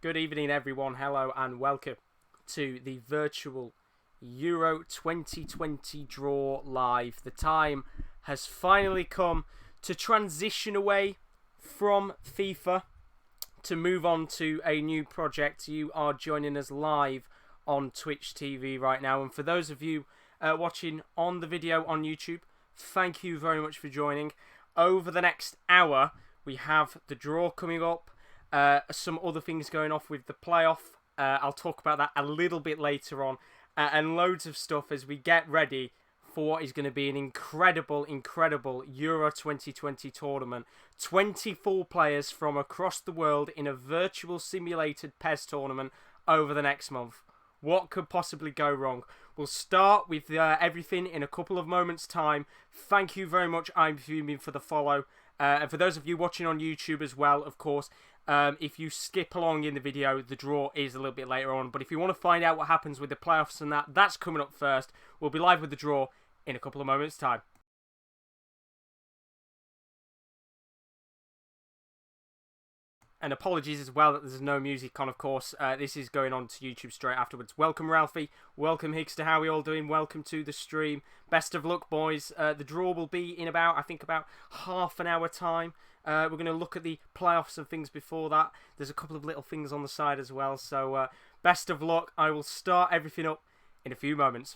Good evening, everyone. Hello and welcome to the virtual Euro 2020 draw live. The time has finally come to transition away from FIFA to move on to a new project. You are joining us live on Twitch TV right now. And for those of you watching on the video on YouTube, thank you very much for joining. Over the next hour, we have the draw coming up. Some other things going off with the playoff. I'll talk about that a little bit later on. And loads of stuff as we get ready for what is going to be an incredible Euro 2020 tournament. 24 players from across the world in a virtual simulated PES tournament over the next month. What could possibly go wrong? We'll start with everything in a couple of moments' time. Thank you very much, I'm Fuming, for the follow. And for those of you watching on YouTube as well, of course, if you skip along in the video, the draw is a little bit later on. But if you want to find out what happens with the playoffs and that's coming up first. We'll be live with the draw in a couple of moments' time. And apologies as well that there's no music on, of course. This is going on to YouTube straight afterwards. Welcome, Ralphie. Welcome, Higster. How are we all doing? Welcome to the stream. Best of luck, boys. The draw will be in about half an hour time. We're going to look at the playoffs and things before that. There's a couple of little things on the side as well. So best of luck. I will start everything up in a few moments.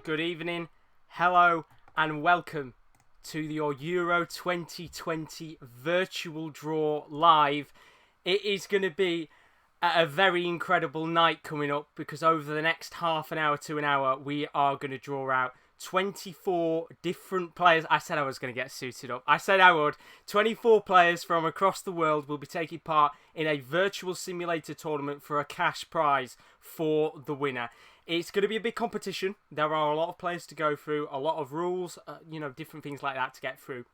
Good evening, hello, and welcome to your Euro 2020 virtual draw live. It is going to be a very incredible night coming up because over the next half an hour to an hour, we are going to draw out 24 different players. I said I was going to get suited up. I said I would. 24 players from across the world will be taking part in a virtual simulator tournament for a cash prize for the winner. It's going to be a big competition. There are a lot of players to go through, a lot of rules, different things like that to get through.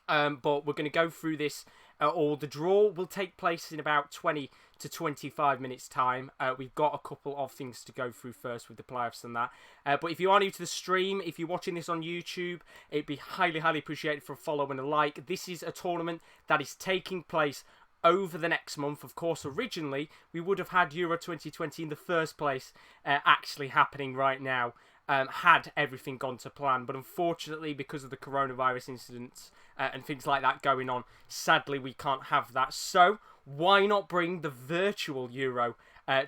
But we're going to go through this, or the draw will take place in about 20 to 25 minutes time. We've got a couple of things to go through first with the playoffs and that. But if you are new to the stream, if you're watching this on YouTube, it'd be highly appreciated for a follow and a like. This is a tournament that is taking place over the next month. Of course, originally we would have had Euro 2020 in the first place actually happening right now had everything gone to plan, but unfortunately because of the coronavirus incidents and things like that going on, sadly we can't have that. So why not bring the virtual Euro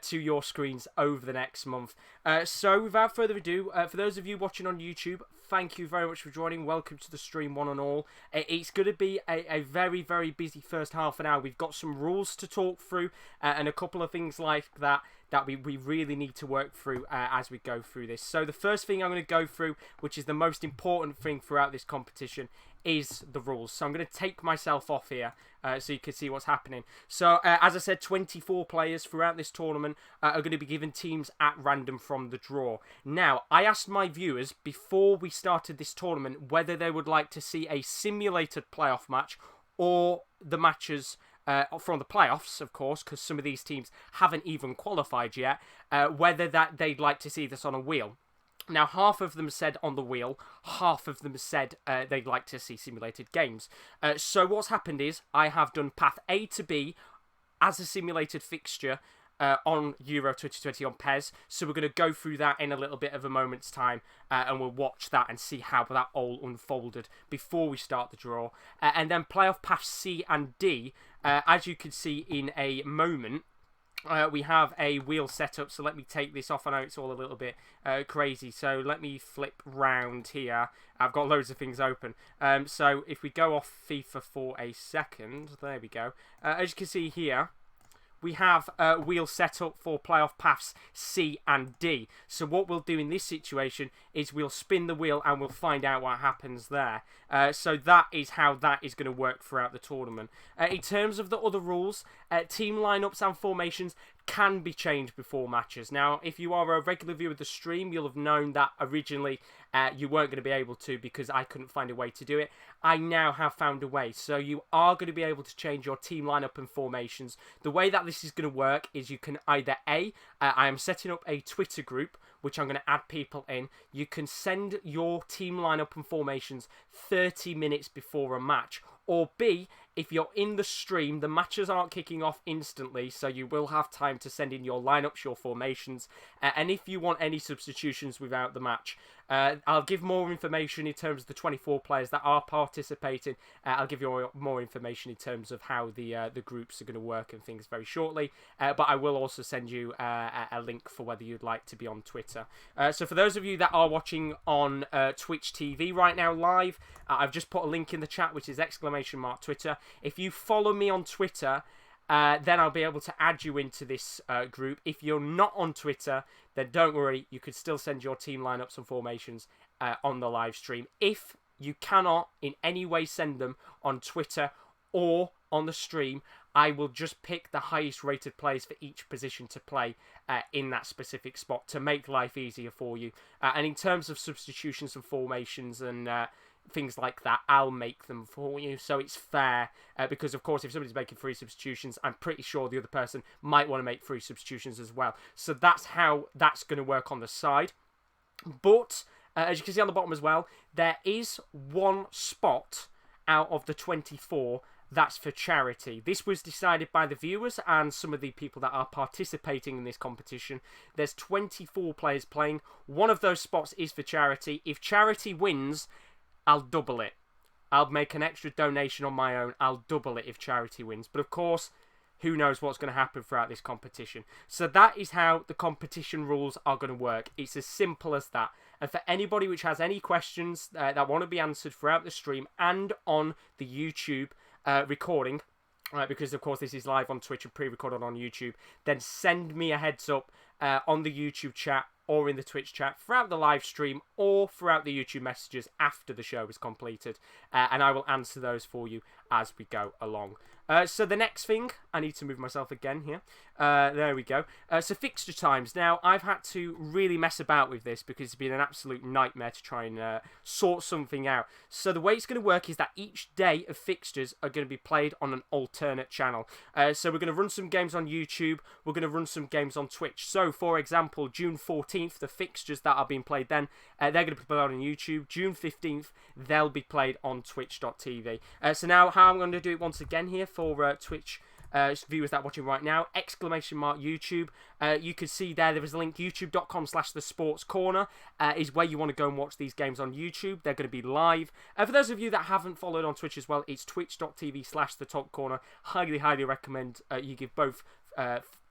to your screens over the next month? So without further ado, for those of you watching on YouTube, thank you very much for joining. Welcome to the stream, one and all. It's going to be a very busy first half an hour. We've got some rules to talk through and a couple of things like that we really need to work through as we go through this. So the first thing I'm going to go through, which is the most important thing throughout this competition, is the rules. So I'm going to take myself off here so you can see what's happening. So as I said, 24 players throughout this tournament are going to be given teams at random from the draw. Now, I asked my viewers before we started this tournament whether they would like to see a simulated playoff match or the matches from the playoffs, of course, because some of these teams haven't even qualified yet, whether that they'd like to see this on a wheel. Now, half of them said on the wheel, half of them said they'd like to see simulated games. So what's happened is I have done path A to B as a simulated fixture on Euro 2020 on PES. So we're going to go through that in a little bit of a moment's time and we'll watch that and see how that all unfolded before we start the draw. And then playoff paths C and D, as you can see in a moment, we have a wheel set up, so let me take this off. I know it's all a little bit crazy, so let me flip round here. I've got loads of things open. So if we go off FIFA for a second, there we go. As you can see here, we have a wheel set up for playoff paths C and D. So what we'll do in this situation is we'll spin the wheel and we'll find out what happens there. So that is how that is going to work throughout the tournament. In terms of the other rules, team lineups and formations can be changed before matches. Now, if you are a regular viewer of the stream, you'll have known that originally you weren't going to be able to because I couldn't find a way to do it. I now have found a way. So you are going to be able to change your team lineup and formations. The way that this is going to work is you can either I am setting up a Twitter group, which I'm going to add people in. You can send your team lineup and formations 30 minutes before a match. Or B, if you're in the stream, the matches aren't kicking off instantly, so you will have time to send in your lineups, your formations, and if you want any substitutions without the match. I'll give more information in terms of the 24 players that are participating. I'll give you more information in terms of how the groups are going to work and things very shortly. But I will also send you a link for whether you'd like to be on Twitter. So for those of you that are watching on Twitch TV right now live, I've just put a link in the chat, which is !Twitter. If you follow me on Twitter, then I'll be able to add you into this group. If you're not on Twitter, then don't worry, you could still send your team lineups and formations on the live stream. If you cannot in any way send them on Twitter or on the stream, I will just pick the highest rated players for each position to play in that specific spot to make life easier for you. And in terms of substitutions and formations and things like that, I'll make them for you, so it's fair, because of course if somebody's making 3 substitutions, I'm pretty sure the other person might want to make 3 substitutions as well. So that's how that's going to work on the side. But as you can see on the bottom as well, there is one spot out of the 24 that's for charity. This was decided by the viewers and some of the people that are participating in this competition. There's 24 players playing. One of those spots is for charity. If charity wins, I'll double it. I'll make an extra donation on my own. I'll double it if charity wins. But of course, who knows what's going to happen throughout this competition. So that is how the competition rules are going to work. It's as simple as that. And for anybody which has any questions that want to be answered throughout the stream and on the YouTube recording, because of course this is live on Twitch and pre-recorded on YouTube, then send me a heads up on the YouTube chat or in the Twitch chat throughout the live stream or throughout the YouTube messages after the show is completed, and I will answer those for you as we go along. So the next thing, I need to move myself again here. There we go. So fixture times. Now, I've had to really mess about with this because it's been an absolute nightmare to try and sort something out. So the way it's going to work is that each day of fixtures are going to be played on an alternate channel. So we're going to run some games on YouTube. We're going to run some games on Twitch. So, for example, June 14th, the fixtures that are being played then, they're going to be played on YouTube. June 15th, they'll be played on twitch.tv. So now, how I'm going to do it once again here for Twitch viewers that are watching right now, !YouTube. You can see there is a link, youtube.com/thesportscorner is where you want to go and watch these games on YouTube. They're going to be live. For those of you that haven't followed on Twitch as well, it's twitch.tv/thetopcorner. Highly recommend you give both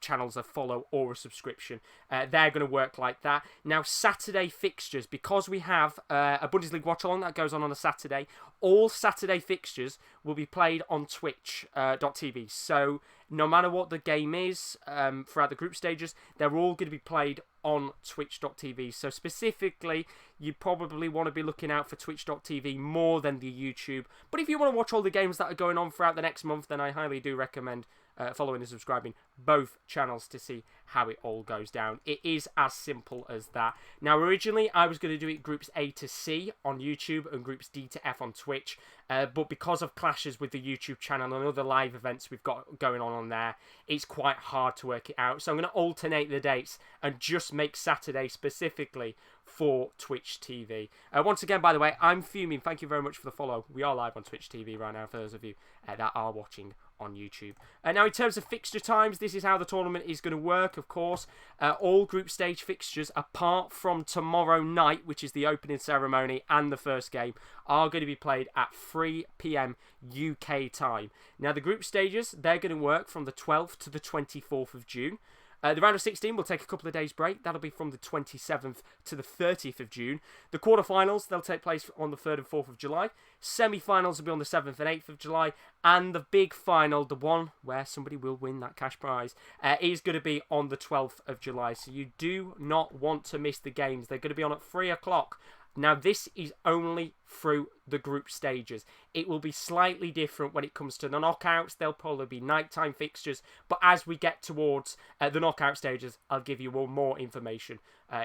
channels a follow or a subscription. They're going to work like that. Now, Saturday fixtures, because we have a Bundesliga watch-along that goes on a Saturday, all Saturday fixtures will be played on twitch.tv. So no matter what the game is, throughout the group stages, they're all going to be played on twitch.tv. So specifically, you probably want to be looking out for twitch.tv more than the YouTube. But if you want to watch all the games that are going on throughout the next month, then I highly do recommend following and subscribing both channels to see how it all goes down. It is as simple as that. Now, originally, I was going to do it groups A to C on YouTube and groups D to F on Twitch. But because of clashes with the YouTube channel and other live events we've got going on there, it's quite hard to work it out. So I'm going to alternate the dates and just make Saturday specifically for Twitch TV. Once again, by the way, I'm fuming. Thank you very much for the follow. We are live on Twitch TV right now for those of you that are watching on YouTube. Now, in terms of fixture times, this is how the tournament is going to work, of course. All group stage fixtures, apart from tomorrow night, which is the opening ceremony and the first game, are going to be played at 3 p.m. UK time. Now, the group stages, they're going to work from the 12th to the 24th of June. The round of 16 will take a couple of days break. That'll be from the 27th to the 30th of June. The quarterfinals, they'll take place on the 3rd and 4th of July. Semi-finals will be on the 7th and 8th of July. And the big final, the one where somebody will win that cash prize, is going to be on the 12th of July. So you do not want to miss the games. They're going to be on at 3 o'clock. Now, this is only through the group stages. It will be slightly different when it comes to the knockouts. There'll probably be nighttime fixtures. But as we get towards the knockout stages, I'll give you more information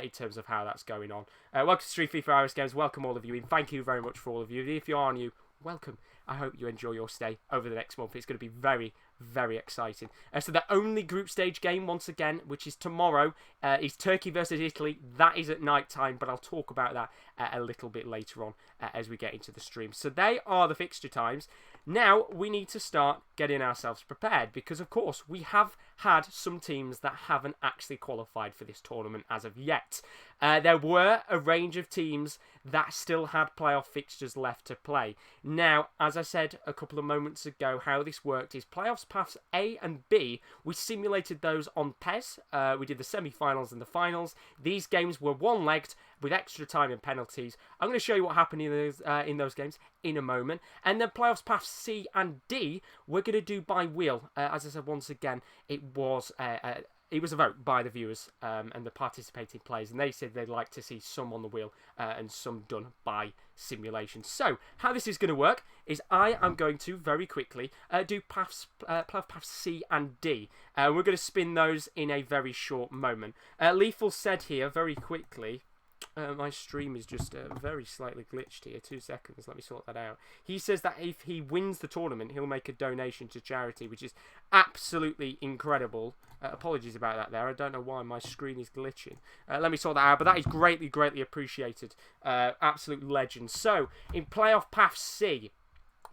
in terms of how that's going on. Welcome to Street FIFA Iris Games. Welcome all of you. And thank you very much for all of you. If you are new, welcome. I hope you enjoy your stay over the next month. It's going to be very, very exciting. So the only group stage game, once again, which is tomorrow, is Turkey versus Italy. That is at night time, but I'll talk about that a little bit later on as we get into the stream. So they are the fixture times. Now we need to start getting ourselves prepared because, of course, we have had some teams that haven't actually qualified for this tournament as of yet. There were a range of teams that still had playoff fixtures left to play. Now, as I said a couple of moments ago, how this worked is playoffs paths A and B. We simulated those on PES. We did the semi-finals and the finals. These games were one-legged with extra time and penalties. I'm going to show you what happened in those games in a moment. And then playoffs paths C and D, we're going to do by wheel. As I said, once again, it was a vote by the viewers and the participating players, and they said they'd like to see some on the wheel and some done by simulation. So, how this is going to work is I am going to, very quickly, do playoff paths C and D. We're going to spin those in a very short moment. Lethal said here, very quickly, my stream is just very slightly glitched here. 2 seconds, let me sort that out. He says that if he wins the tournament, he'll make a donation to charity, which is absolutely incredible. Apologies about that there. I don't know why my screen is glitching. Let me sort that out, but that is greatly, greatly appreciated. Absolute legend. So, in playoff path C,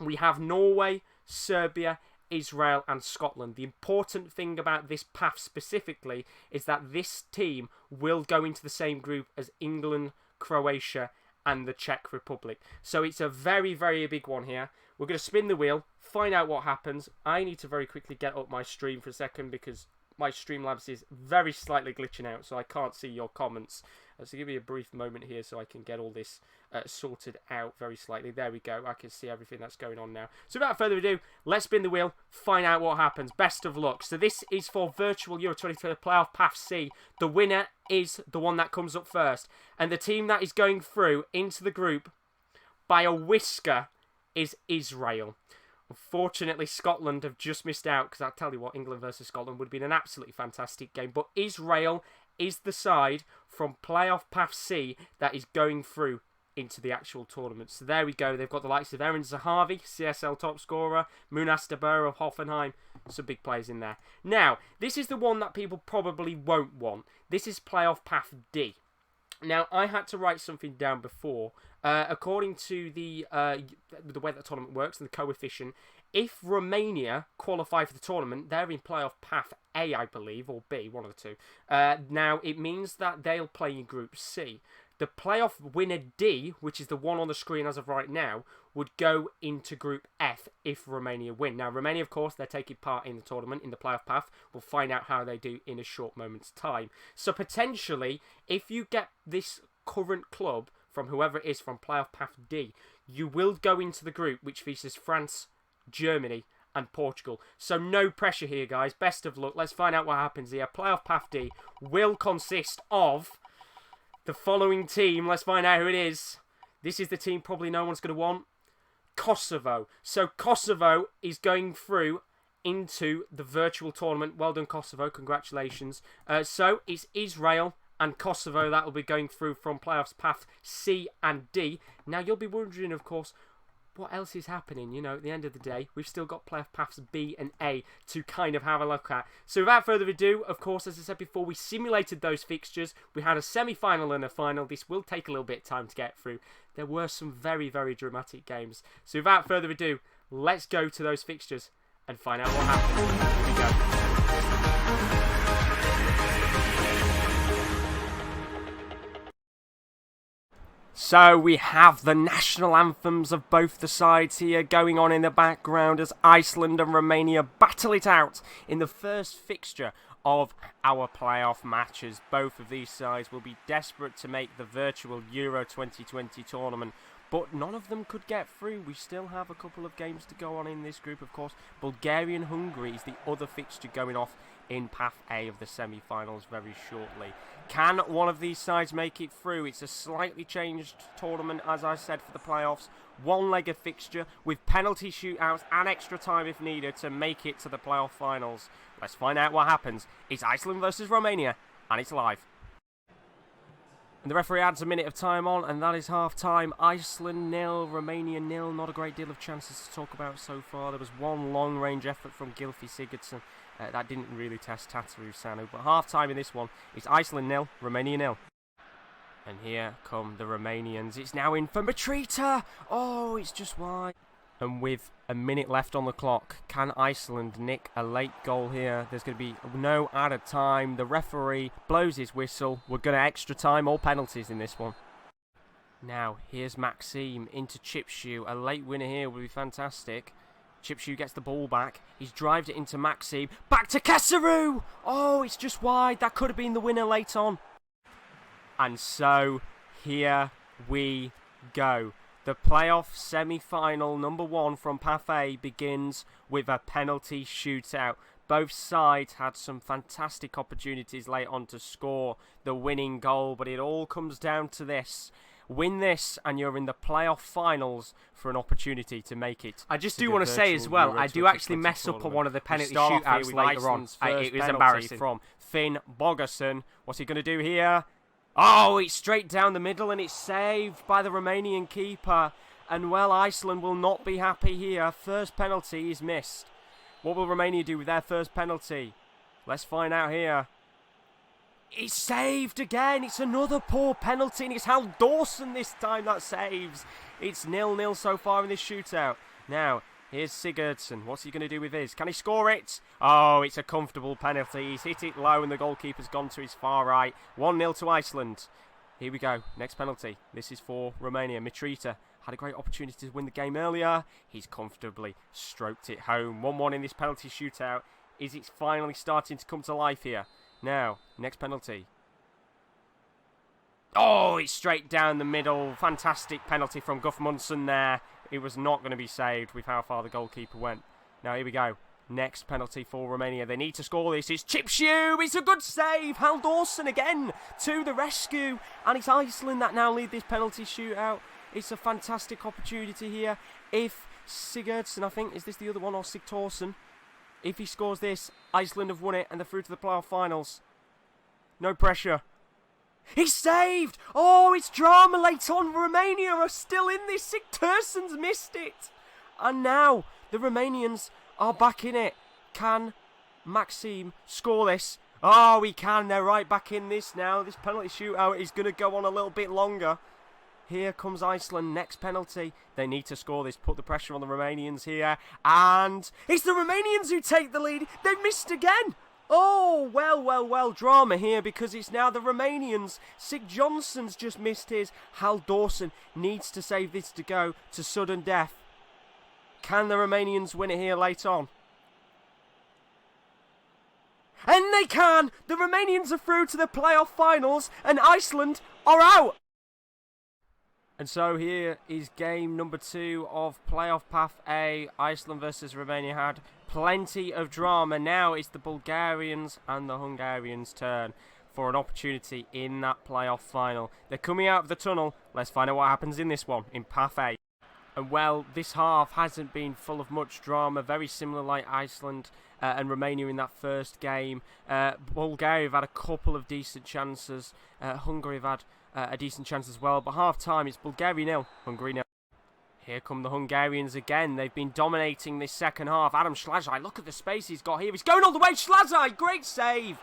we have Norway, Serbia, Israel and Scotland. The important thing about this path specifically is that this team will go into the same group as England, Croatia and the Czech Republic. So it's a very, very big one here. We're going to spin the wheel, find out what happens. I need to very quickly get up my stream for a second because my Streamlabs is very slightly glitching out, so I can't see your comments. So give me a brief moment here so I can get all this sorted out very slightly. There we go. I can see everything that's going on now. So without further ado, let's spin the wheel, find out what happens. Best of luck. So this is for Virtual Euro 2020 Playoff Path C. The winner is the one that comes up first. And the team that is going through into the group by a whisker is Israel. Unfortunately, Scotland have just missed out because I'll tell you what, England versus Scotland would have been an absolutely fantastic game. But Israel is the side from playoff path C that is going through into the actual tournament. So there we go. They've got the likes of Eren Zahavi, CSL top scorer, Munas Tabur of Hoffenheim. Some big players in there. Now, this is the one that people probably won't want. This is playoff path D. Now, I had to write something down before. According to the way that the tournament works and the coefficient, if Romania qualify for the tournament, they're in playoff path A, I believe, or B, one of the two. Now, it means that they'll play in Group C. The playoff winner D, which is the one on the screen as of right now, would go into Group F if Romania win. Now, Romania, of course, they're taking part in the tournament, in the playoff path. We'll find out how they do in a short moment's time. So, potentially, if you get this current club from whoever it is from playoff path D, you will go into the group which features France, Germany, and Portugal. So no pressure here, guys. Best of luck. Let's find out what happens here. Playoff Path D will consist of the following team. Let's find out who it is. This is the team probably no one's going to want. Kosovo. So Kosovo is going through into the virtual tournament. Well done, Kosovo. Congratulations. So it's Israel and Kosovo that will be going through from playoffs path C and D. Now, you'll be wondering, of course, what else is happening? You know, at the end of the day, we've still got playoff paths B and A to kind of have a look at. So without further ado, of course, as I said before, we simulated those fixtures. We had a semi-final and a final. This will take a little bit of time to get through. There were some very, very dramatic games. So without further ado, let's go to those fixtures and find out what happened. Here we go. So we have the national anthems of both the sides here going on in the background as Iceland and Romania battle it out in the first fixture of our playoff matches. Both of these sides will be desperate to make the virtual Euro 2020 tournament, but none of them could get through. We still have a couple of games to go on in this group, of course. Bulgaria and Hungary is the other fixture going off in Path A of the semi-finals very shortly. Can one of these sides make it through? It's a slightly changed tournament, as I said, for the playoffs. One-legged fixture with penalty shootouts and extra time if needed to make it to the playoff finals. Let's find out what happens. It's Iceland versus Romania, and it's live. And the referee adds a minute of time on, and that is half-time. Iceland 0, Romania 0. Not a great deal of chances to talk about so far. There was one long-range effort from Gylfi Sigurdsson. That didn't really test Tataru Sanu. But half-time in this one, it's Iceland 0, Romania 0. And here come the Romanians. It's now in for Matrita. Oh, it's just wide. And with a minute left on the clock, can Iceland nick a late goal here? There's going to be no added time. The referee blows his whistle. We're going to extra time or penalties in this one. Now, here's Maxime into Chipshoe. A late winner here would be fantastic. Chipshoe gets the ball back. He's drived it into Maxime. Back to Kesaru! Oh, it's just wide. That could have been the winner late on. And so, here we go. The playoff semi-final number 1 from Path A begins with a penalty shootout. Both sides had some fantastic opportunities late on to score the winning goal, but it all comes down to this. Win this and you're in the playoff finals for an opportunity to make it. I just do want to say as well, I do actually mess up on one of the penalty shootouts later on. It was embarrassing. From Finn Bogerson. What's he going to do here? Oh, it's straight down the middle and it's saved by the Romanian keeper. And well, Iceland will not be happy here. First penalty is missed. What will Romania do with their first penalty? Let's find out here. It's saved again. It's another poor penalty, and it's Hal Dawson this time that saves. It's 0-0 so far in this shootout. Now, here's Sigurdsson. What's he going to do with his? Can he score it? Oh, it's a comfortable penalty. He's hit it low, and the goalkeeper's gone to his far right. 1-0 to Iceland. Here we go. Next penalty. This is for Romania. Mitrita had a great opportunity to win the game earlier. He's comfortably stroked it home. 1-1 in this penalty shootout. Is it finally starting to come to life here? Now, next penalty. Oh, it's straight down the middle. Fantastic penalty from Gudmundsson there. It was not going to be saved with how far the goalkeeper went. Now, here we go. Next penalty for Romania. They need to score this. It's Chipshoe. It's a good save. Hal Dawson again to the rescue. And it's Iceland that now lead this penalty shootout. It's a fantastic opportunity here. If Sigurdsson, I think, is this the other one, or Sigthorsson? If he scores this, Iceland have won it and they're through to the playoff finals. No pressure. He's saved! Oh, it's drama late on. Romania are still in this. Sigthorsson's missed it. And now the Romanians are back in it. Can Maxime score this? Oh, he can. They're right back in this now. This penalty shootout is going to go on a little bit longer. Here comes Iceland, next penalty. They need to score this, put the pressure on the Romanians here. And it's the Romanians who take the lead. They've missed again. Oh, well, drama here because it's now the Romanians. Sig Johnson's just missed his. Hal Dawson needs to save this to go to sudden death. Can the Romanians win it here late on? And they can! The Romanians are through to the playoff finals and Iceland are out! And so here is game number 2 of Playoff Path A. Iceland versus Romania had plenty of drama. Now it's the Bulgarians and the Hungarians' turn for an opportunity in that playoff final. They're coming out of the tunnel. Let's find out what happens in this one, in Path A. And well, this half hasn't been full of much drama, very similar like Iceland and Romania in that first game. Bulgaria have had a couple of decent chances. Hungary have had a decent chance as well. But half-time, it's Bulgaria 0, Hungary 0. Here come the Hungarians again. They've been dominating this second half. Adam Slazai, look at the space he's got here. He's going all the way. Slazai, great save.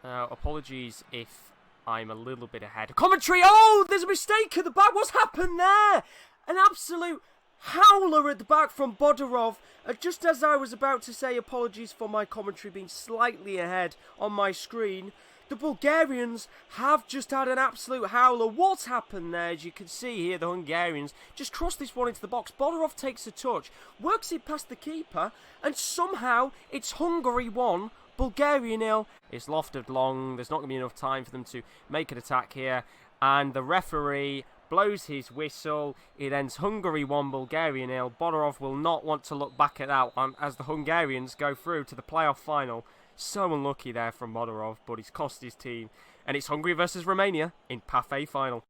Apologies if I'm a little bit ahead. Commentary, oh, there's a mistake at the back. What's happened there? An absolute howler at the back from Bodorov. Just as I was about to say apologies for my commentary being slightly ahead on my screen, the Bulgarians have just had an absolute howler. What's happened there? As you can see here, the Hungarians just cross this one into the box. Bodorov takes a touch, works it past the keeper, and somehow it's Hungary 1, Bulgaria 0. It's lofted long. There's not going to be enough time for them to make an attack here. And the referee blows his whistle. It ends Hungary 1, Bulgaria 0. Bodorov will not want to look back at that one as the Hungarians go through to the playoff final. So unlucky there from Bodorov, but he's cost his team. And it's Hungary versus Romania in Path A final.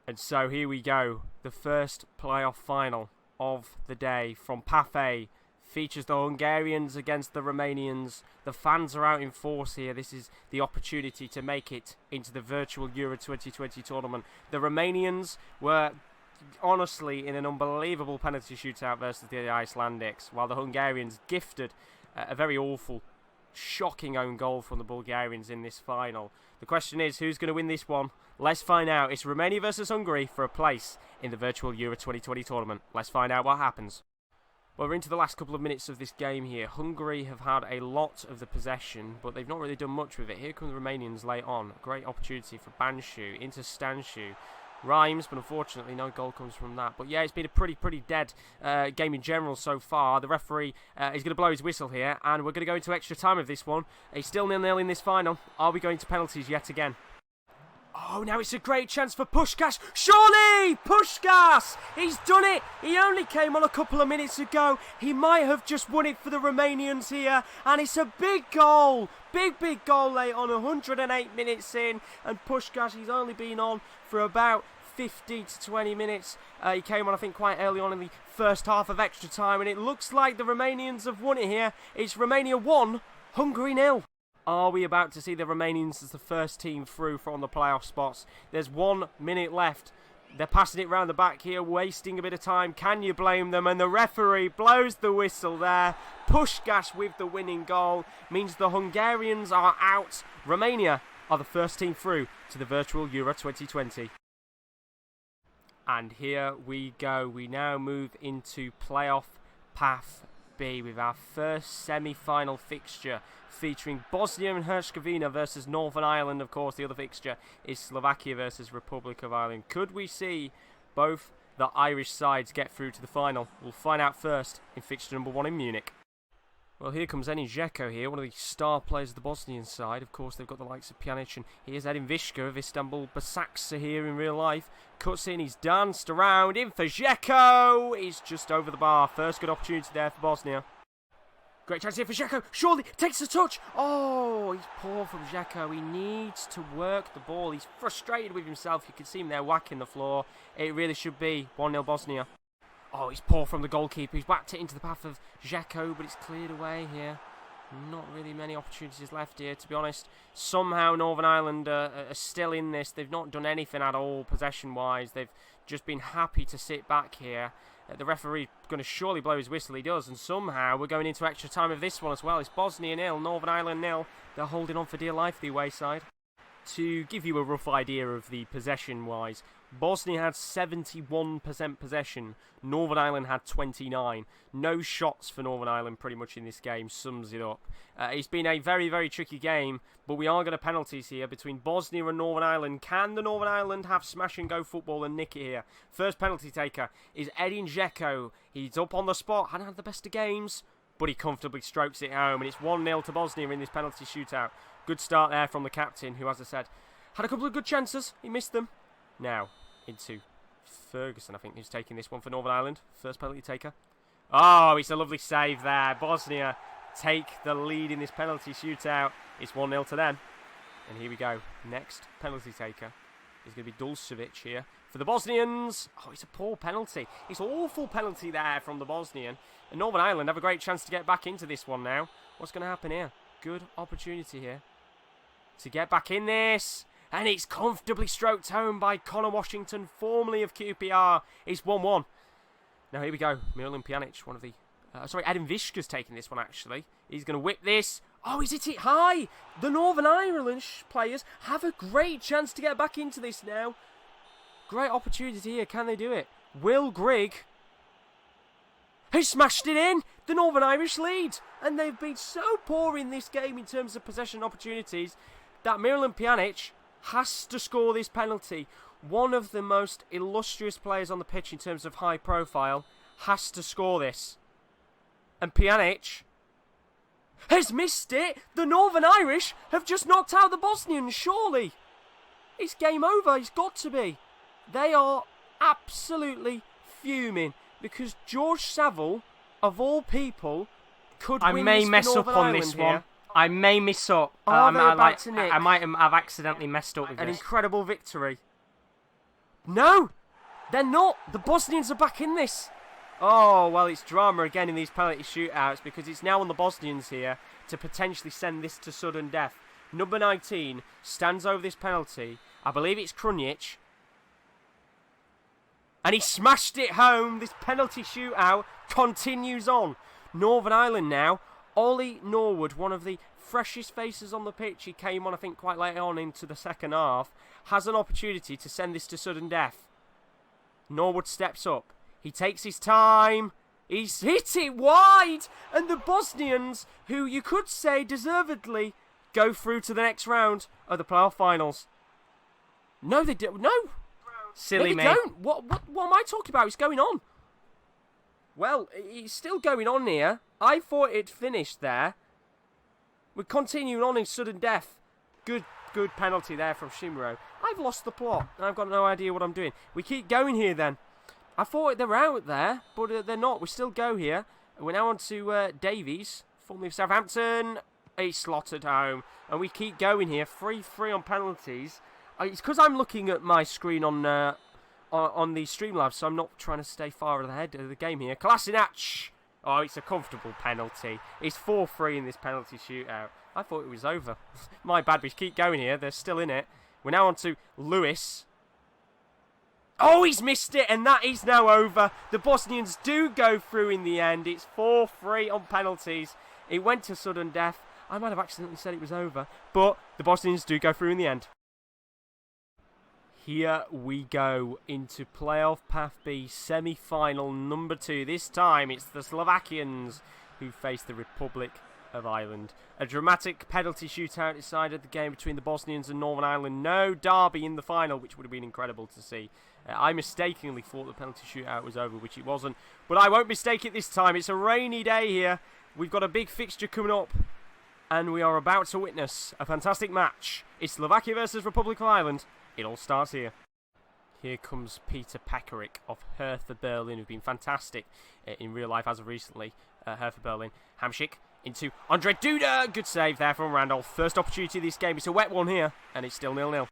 And so here we go. The first playoff final of the day from Path A features the Hungarians against the Romanians. The fans are out in force here. This is the opportunity to make it into the virtual Euro 2020 tournament. The Romanians were honestly in an unbelievable penalty shootout versus the Icelandics, while the Hungarians gifted a very awful, shocking own goal from the Bulgarians in this final. The question is, who's going to win this one? Let's find out. It's Romania versus Hungary for a place in the virtual Euro 2020 tournament. Let's find out what happens. Well, we're into the last couple of minutes of this game here. Hungary have had a lot of the possession, but they've not really done much with it. Here come the Romanians late on. Great opportunity for Banshu into Stanshu. Rhymes, but unfortunately no goal comes from that. But yeah, it's been a pretty dead game in general so far. The referee is going to blow his whistle here, and we're going to go into extra time of this one. It's still 0-0 in this final. Are we going to penalties yet again? Oh, now it's a great chance for Puskás. Surely! Puskás! He's done it! He only came on a couple of minutes ago. He might have just won it for the Romanians here. And it's a big goal. Big goal late on, 108 minutes in. And Puskás, he's only been on for about 15 to 20 minutes. He came on, I think, quite early on in the first half of extra time. And it looks like the Romanians have won it here. It's Romania 1, Hungary 0. Are we about to see the Romanians as the first team through from the playoff spots? There's 1 minute left. They're passing it round the back here, wasting a bit of time. Can you blame them? And the referee blows the whistle there. Puskás with the winning goal means the Hungarians are out. Romania are the first team through to the virtual Euro 2020. And here we go. We now move into playoff Path B with our first semi-final fixture featuring Bosnia and Herzegovina versus Northern Ireland. Of course, the other fixture is Slovakia versus Republic of Ireland. Could we see both the Irish sides get through to the final? We'll find out first in fixture number 1 in Munich. Well, here comes Edin Dzeko here, one of the star players of the Bosnian side. Of course, they've got the likes of Pjanic, and here's Edin Vishka of Istanbul Basaksehir here in real life. Cuts in, he's danced around, in for Dzeko! He's just over the bar. First good opportunity there for Bosnia. Great chance here for Dzeko. Surely takes a touch. Oh, he's poor from Dzeko. He needs to work the ball. He's frustrated with himself. You can see him there whacking the floor. It really should be 1-0 Bosnia. Oh, he's poor from the goalkeeper. He's whacked it into the path of Dzeko, but it's cleared away here. Not really many opportunities left here, to be honest. Somehow Northern Ireland are still in this. They've not done anything at all possession-wise. They've just been happy to sit back here. The referee going to surely blow his whistle. He does, and somehow we're going into extra time of this one as well. It's Bosnia 0, Northern Ireland 0. They're holding on for dear life, the away side. To give you a rough idea of the possession-wise, Bosnia had 71% possession, Northern Ireland had 29. No shots for Northern Ireland pretty much in this game, sums it up. It's been a very tricky game, but we are going to penalties here between Bosnia and Northern Ireland. Can the Northern Ireland have smash and go football and nick it here? First penalty taker is Edin Dzeko. He's up on the spot, hadn't had the best of games, but he comfortably strokes it home, and it's 1-0 to Bosnia in this penalty shootout. Good start there from the captain, who, as I said, had a couple of good chances. He missed them. Now, into Ferguson, I think, who's taking this one for Northern Ireland. First penalty taker. Oh, it's a lovely save there. Bosnia take the lead in this penalty shootout. It's 1-0 to them. And here we go. Next penalty taker is going to be Dulcevic here for the Bosnians. Oh, it's a poor penalty. It's an awful penalty there from the Bosnian. And Northern Ireland have a great chance to get back into this one now. What's going to happen here? Good opportunity here to get back in this. And it's comfortably stroked home by Connor Washington, formerly of QPR. It's 1-1. Now here we go. Miralem Pjanic, one of the... Adam Vishka's taking this one, actually. He's going to whip this. Oh, he's hit it high. The Northern Ireland players have a great chance to get back into this now. Great opportunity here. Can they do it? Will Grigg has smashed it in. The Northern Irish lead. And they've been so poor in this game in terms of possession opportunities that Miralem Pjanic has to score this penalty. One of the most illustrious players on the pitch in terms of high profile has to score this. And Pjanic has missed it. The Northern Irish have just knocked out the Bosnians, surely. It's game over. It's got to be. They are absolutely fuming because George Saville, of all people, could win this for Northern Ireland this here. one. I may miss up. Are they about to nick? I might have accidentally messed up with An this. incredible victory. No, they're not. The Bosnians are back in this. Oh, well, it's drama again in these penalty shootouts because it's now on the Bosnians here to potentially send this to sudden death. Number 19 stands over this penalty. I believe it's Krunic. And he smashed it home. This penalty shootout continues on. Northern Ireland now. Ollie Norwood, one of the freshest faces on the pitch. He came on, I think, quite late on into the second half. Has an opportunity to send this to sudden death. Norwood steps up. He takes his time. He's hit it wide. And the Bosnians, who you could say deservedly go through to the next round of the playoff finals. No, they don't. No. Silly me. me. Don't. What am I talking about? It's going on. Well, it's still going on here. I thought it finished there. We're continuing on in sudden death. Good penalty there from Shimro. I've lost the plot, and I've got no idea what I'm doing. We keep going here then. I thought they were out there, but they're not. We still go here. We're now on to Davies, formerly of Southampton. He's slotted home. And we keep going here. 3-3 on penalties. It's because I'm looking at my screen on the Streamlabs, so I'm not trying to stay far ahead of the game here. Kolasinac. Oh, it's a comfortable penalty. It's 4-3 in this penalty shootout. I thought it was over. My bad, we keep going here. They're still in it. We're now on to Lewis. Oh, he's missed it, and that is now over. The Bosnians do go through in the end. It's 4-3 on penalties. It went to sudden death. I might have accidentally said it was over, but the Bosnians do go through in the end. Here we go into playoff path B, semi-final number 2. This time it's the Slovakians who face the Republic of Ireland. A dramatic penalty shootout decided the game between the Bosnians and Northern Ireland. No derby in the final, which would have been incredible to see. I mistakenly thought the penalty shootout was over, which it wasn't. But I won't mistake it this time. It's a rainy day here. We've got a big fixture coming up. And we are about to witness a fantastic match. It's Slovakia versus Republic of Ireland. It all starts here. Here comes Peter Pekarik of Hertha Berlin, who've been fantastic in real life as of recently. Hertha Berlin. Hamšík into Andre Duda. Good save there from Randolph. First opportunity of this game. It's a wet one here, and it's still 0-0.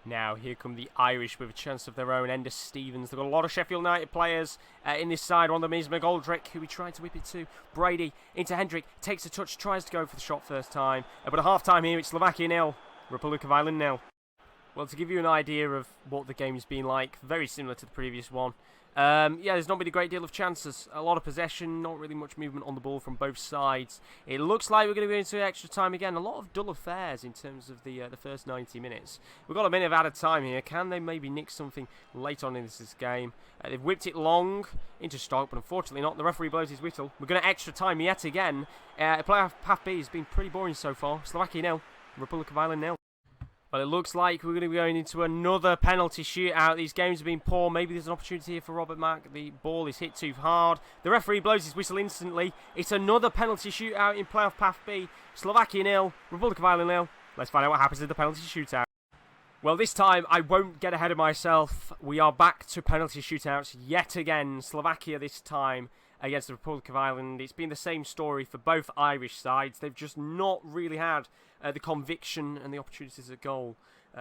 Now, here come the Irish with a chance of their own. Ender Stevens. They've got a lot of Sheffield United players in this side. One of them is McGoldrick, who we tried to whip it to. Brady into Hendrick. Takes a touch, tries to go for the shot first time. But at half-time here, it's Slovakia 0. Republic of Ireland 0. Well, to give you an idea of what the game's been like, very similar to the previous one. Yeah, there's not been a great deal of chances. A lot of possession, not really much movement on the ball from both sides. It looks like we're going to go into extra time again. A lot of dull affairs in terms of the first 90 minutes. We've got a minute of added time here. Can they maybe nick something late on in this game? They've whipped it long into Stoke, but unfortunately not. The referee blows his whistle. We're going to extra time yet again. Playoff Path B has been pretty boring so far. Slovakia 0, Republic of Ireland 0. Well, it looks like we're going to be going into another penalty shootout. These games have been poor. Maybe there's an opportunity here for Robert Mack. The ball is hit too hard. The referee blows his whistle instantly. It's another penalty shootout in playoff path B. Slovakia 0, Republic of Ireland 0. Let's find out what happens in the penalty shootout. Well, this time I won't get ahead of myself. We are back to penalty shootouts yet again. Slovakia this time against the Republic of Ireland. It's been the same story for both Irish sides. They've just not really had the conviction and the opportunities at goal.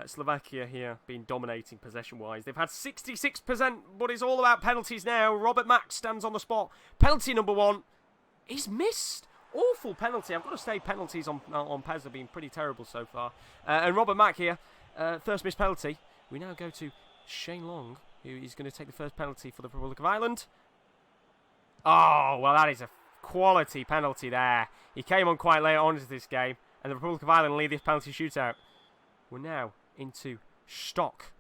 Slovakia here been dominating possession-wise. They've had 66%, but it's all about penalties now. Robert Mack stands on the spot. Penalty number 1. He's missed. Awful penalty. I've got to say penalties on PES have been pretty terrible so far. And Robert Mack here. First missed penalty. We now go to Shane Long, who is going to take the first penalty for the Republic of Ireland. Oh, well, that is a quality penalty there. He came on quite late on into this game, and the Republic of Ireland lead this penalty shootout. We're now into Stock.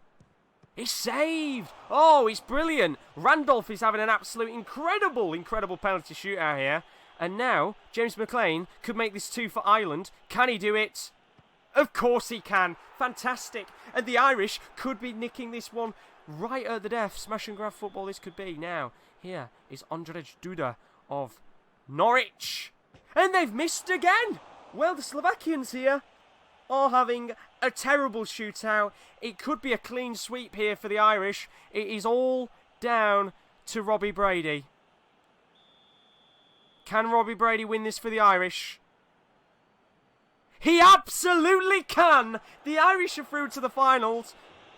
He's saved! Oh, it's brilliant. Randolph is having an absolute incredible penalty shootout here. And now, James McLean could make this 2 for Ireland. Can he do it? Of course he can. Fantastic. And the Irish could be nicking this one right at the death. Smash and grab football this could be. Now, here is Ondrej Duda of Norwich. And they've missed again. Well, the Slovakians here are having a terrible shootout. It could be a clean sweep here for the Irish. It is all down to Robbie Brady. Can Robbie Brady win this for the Irish? He absolutely can! The Irish are through to the finals.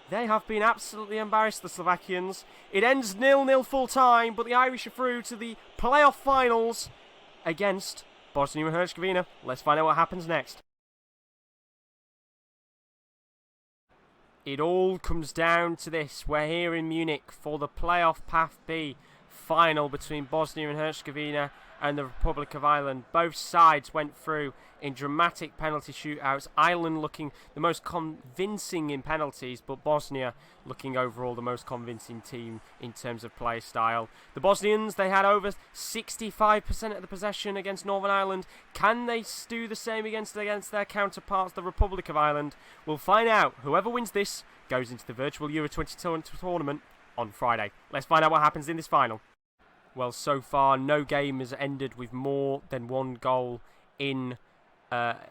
They have been absolutely embarrassed, the Slovakians. It ends 0-0 full time, but the Irish are through to the playoff finals against Bosnia and Herzegovina. Let's find out what happens next. It all comes down to this. We're here in Munich for the playoff Path B final between Bosnia and Herzegovina and the Republic of Ireland. Both sides went through in dramatic penalty shootouts. Ireland looking the most convincing in penalties, but Bosnia looking overall the most convincing team in terms of play style. The Bosnians, they had over 65% of the possession against Northern Ireland. Can they do the same against their counterparts, the Republic of Ireland? We'll find out. Whoever wins this goes into the virtual Euro 2020 tournament on Friday. Let's find out what happens in this final. Well, so far, no game has ended with more than 1 goal in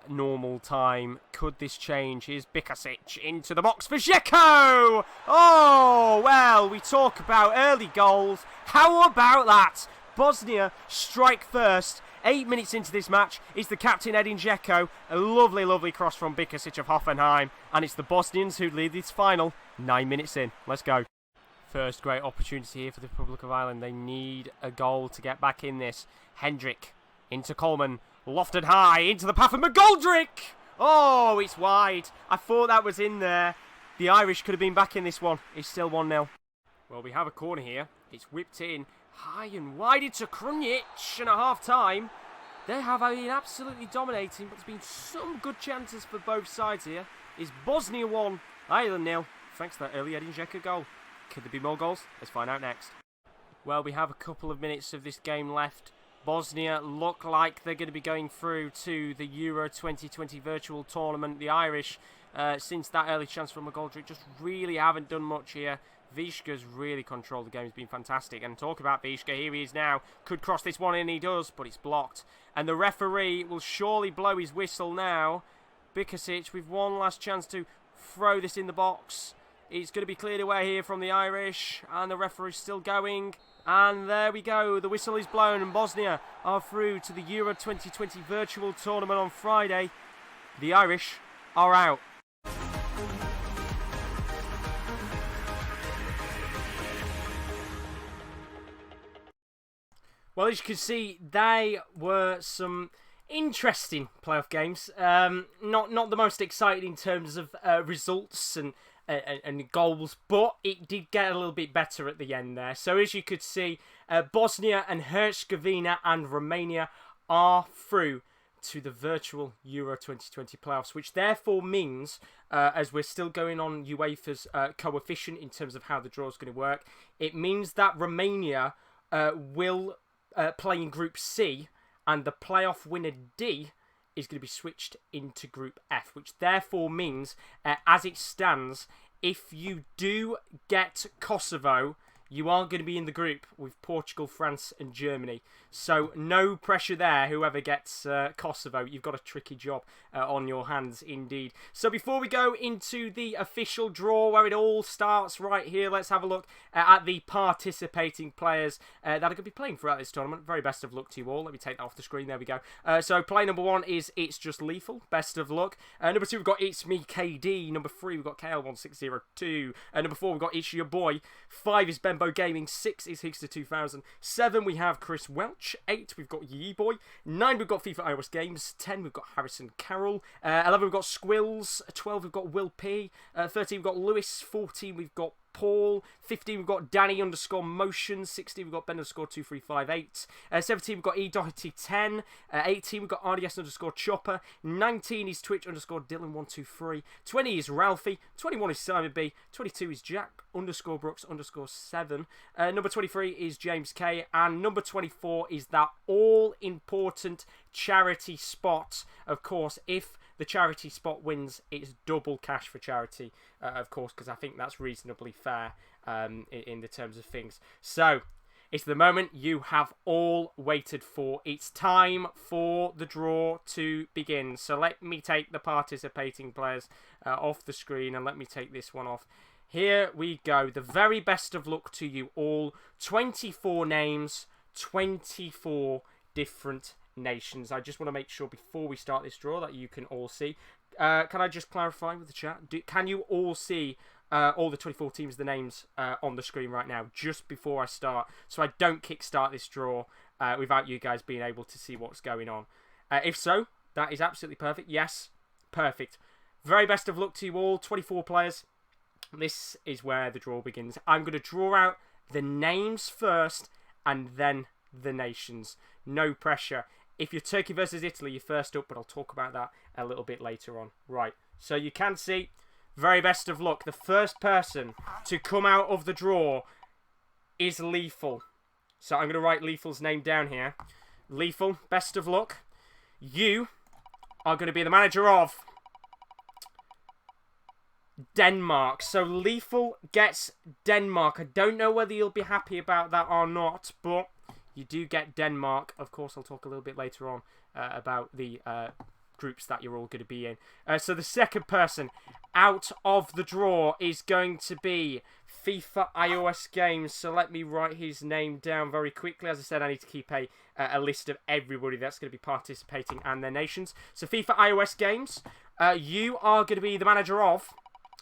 normal time. Could this change? Here's Bikasic into the box for Dzeko! Oh, well, we talk about early goals. How about that? Bosnia strike first. 8 minutes into this match, it's the captain Edin Dzeko. A lovely, lovely cross from Bikasic of Hoffenheim. And it's the Bosnians who lead this final 9 minutes in. Let's go. First great opportunity here for the Republic of Ireland. They need a goal to get back in this. Hendrick into Coleman. Lofted high into the path of McGoldrick. Oh, it's wide. I thought that was in there. The Irish could have been back in this one. It's still 1-0. Well, we have a corner here. It's whipped in high and wide into Krunic. And at half time, they have been absolutely dominating. But there's been some good chances for both sides here. It's Bosnia 1, Ireland 0. Thanks to that early Edin Dzeko goal. Could there be more goals? Let's find out next. Well, we have a couple of minutes of this game left. Bosnia look like they're going to be going through to the Euro 2020 virtual tournament. The Irish, since that early chance from McGoldrick, just really haven't done much here. Vishka's really controlled the game. He's been fantastic. And talk about Vishka, here he is now. Could cross this one in, he does, but it's blocked. And the referee will surely blow his whistle now. Bikasic with one last chance to throw this in the box. It's going to be cleared away here from the Irish, and the referee's still going. And there we go, the whistle is blown, and Bosnia are through to the Euro 2020 virtual tournament on Friday. The Irish are out. Well, as you can see, they were some interesting playoff games. Not the most exciting in terms of results and goals, but it did get a little bit better at the end there. So as you could see, Bosnia and Herzegovina and Romania are through to the virtual Euro 2020 playoffs, which therefore means, as we're still going on UEFA's coefficient in terms of how the draw is going to work, it means that Romania will play in Group C, and the playoff winner D is going to be switched into Group F, which therefore means, as it stands, if you do get Kosovo, you are going to be in the group with Portugal, France and Germany. So no pressure there, whoever gets Kosovo. You've got a tricky job on your hands indeed. So before we go into the official draw where it all starts right here, let's have a look at the participating players that are going to be playing throughout this tournament. Very best of luck to you all. Let me take that off the screen. There we go. So player number 1 is It's Just Lethal. Best of luck. Number 2, we've got It's MeKD. Number 3, we've got KL1602. Number 4, we've got It's Your Boy. 5 is Bembo Gaming. 6 is Higster 2000. 7, we have Chris Welch. 8, we've got Yee Boy. 9, we've got FIFA iOS Games. 10, we've got Harrison Carroll. 11, we've got Squills. 12, we've got WillP. 13, we've got Lewis. 14, we've got Paul. 15, we've got Danny_motion. 16, we've got Ben_2358. 17, we've got E_Doherty10. 18, we've got RDS_Chopper. 19 is Twitch_Dylan123. 20 is Ralphie. 21 is Simon B. 22 is Jack_Brooks_7. Number 23 is James K. And number 24 is that all-important charity spot. Of course, if the charity spot wins, it's double cash for charity, of course, because I think that's reasonably fair in the terms of things. So, it's the moment you have all waited for. It's time for the draw to begin. So let me take the participating players off the screen, and let me take this one off. Here we go. The very best of luck to you all. 24 names, 24 different nations. I just want to make sure before we start this draw that you can all see. Can I just clarify with the chat? Can you all see all the 24 teams, the names on the screen right now, just before I start, so I don't kickstart this draw without you guys being able to see what's going on? If so, that is absolutely perfect. Yes, perfect. Very best of luck to you all. 24 players. This is where the draw begins. I'm going to draw out the names first and then the nations. No pressure. If you're Turkey versus Italy, you're first up, but I'll talk about that a little bit later on. Right, so you can see, very best of luck. The first person to come out of the draw is Lethal. So I'm going to write Lethal's name down here. Lethal, best of luck. You are going to be the manager of Denmark. So Lethal gets Denmark. I don't know whether you'll be happy about that or not, but you do get Denmark. Of course, I'll talk a little bit later on about the groups that you're all going to be in. So the second person out of the draw is going to be FIFA iOS Games. So let me write his name down very quickly. As I said, I need to keep a list of everybody that's going to be participating and their nations. So FIFA iOS Games, you are going to be the manager of,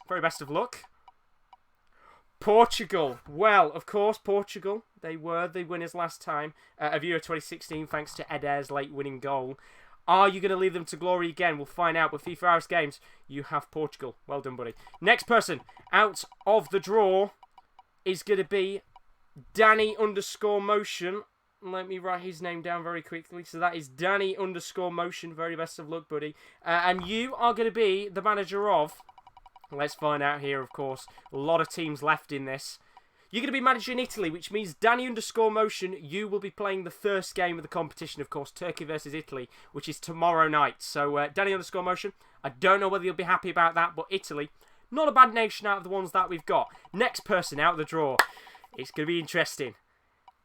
very best of luck, Portugal. Well, of course, Portugal. They were the winners last time of Euro 2016, thanks to Eder's late winning goal. Are you going to lead them to glory again? We'll find out. With FIFA House Games, you have Portugal. Well done, buddy. Next person out of the draw is going to be Danny_motion. Let me write his name down very quickly. So that is Danny_motion. Very best of luck, buddy. And you are going to be the manager of... Let's find out here, of course. A lot of teams left in this. You're going to be managing Italy, which means Danny_motion, you will be playing the first game of the competition, of course, Turkey versus Italy, which is tomorrow night. So, Danny_motion, I don't know whether you'll be happy about that, but Italy, not a bad nation out of the ones that we've got. Next person out of the draw. It's going to be interesting.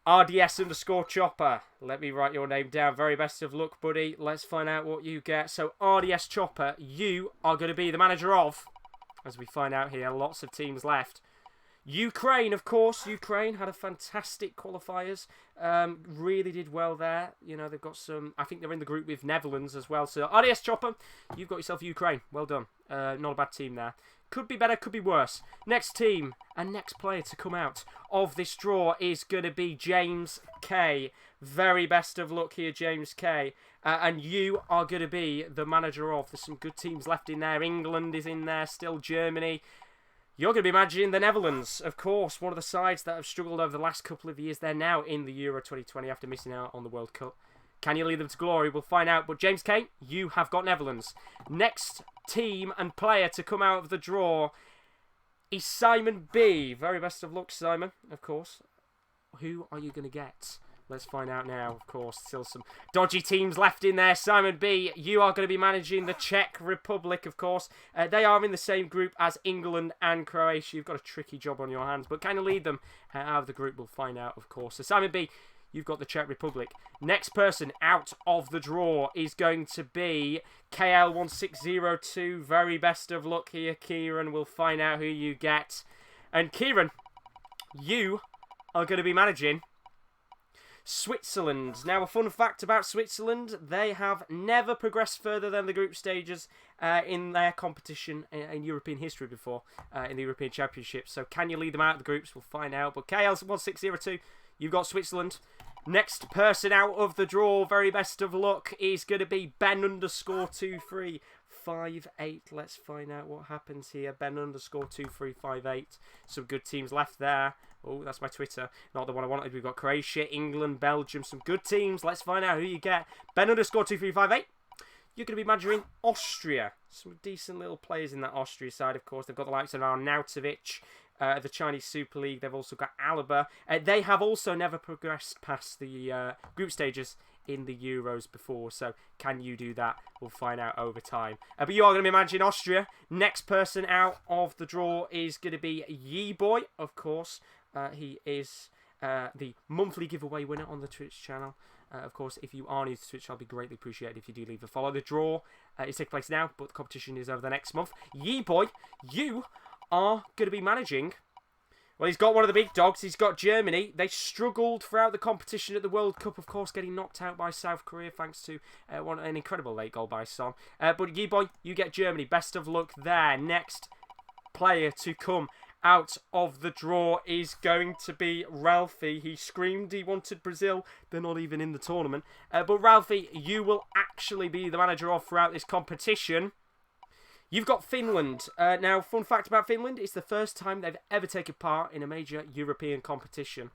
RDS_Chopper. Let me write your name down. Very best of luck, buddy. Let's find out what you get. So, RDS Chopper, you are going to be the manager of... As we find out here, lots of teams left. Ukraine, of course. Ukraine had a fantastic qualifiers. Really did well there. You know, they've got some... I think they're in the group with Netherlands as well. So, RDS Chopper, you've got yourself Ukraine. Well done. Not a bad team there. Could be better, could be worse. Next team and next player to come out of this draw is going to be James K. Very best of luck here, James K. And you are going to be the manager of... There's some good teams left in there. England is in there, still Germany. You're going to be managing the Netherlands, of course. One of the sides that have struggled over the last couple of years. They're now in the Euro 2020 after missing out on the World Cup. Can you lead them to glory? We'll find out. But James K, you have got Netherlands. Next team and player to come out of the draw is Simon B. Very best of luck, Simon, of course. Who are you going to get? Let's find out now, of course. Still some dodgy teams left in there. Simon B, you are going to be managing the Czech Republic, of course. They are in the same group as England and Croatia. You've got a tricky job on your hands, but kind of lead them out of the group. We'll find out, of course. So Simon B, you've got the Czech Republic. Next person out of the draw is going to be KL1602. Very best of luck here, Kieran. We'll find out who you get. And Kieran, you are going to be managing Switzerland. Now, a fun fact about Switzerland, they have never progressed further than the group stages in their competition in European history before, in the European Championship. So can you lead them out of the groups? We'll find out. But KL1602, you've got Switzerland. Next person out of the draw, very best of luck, is going to be Ben_2358. Let's find out what happens here. Ben_2358. Some good teams left there. Oh, that's my Twitter. Not the one I wanted. We've got Croatia, England, Belgium. Some good teams. Let's find out who you get. Ben_2358. You're going to be managing Austria. Some decent little players in that Austria side, of course. They've got the likes of Arnautovic, the Chinese Super League. They've also got Alaba. They have also never progressed past the group stages in the Euros before. So can you do that? We'll find out over time. But you are going to be managing Austria. Next person out of the draw is going to be Ye-Boy, of course. He is the monthly giveaway winner on the Twitch channel. Of course, if you are new to Twitch, I'll be greatly appreciated if you do leave a follow. The draw is taking place now, but the competition is over the next month. Ye-Boy, you are going to be managing... Well, he's got one of the big dogs. He's got Germany. They struggled throughout the competition at the World Cup, of course, getting knocked out by South Korea thanks to an incredible late goal by Son. But Ye-Boy, you get Germany. Best of luck there. Next player to come out of the draw is going to be Ralphie. He screamed he wanted Brazil. They're not even in the tournament. But Ralphie, you will actually be the manager of throughout this competition. You've got Finland. Now, fun fact about Finland, it's the first time they've ever taken part in a major European competition.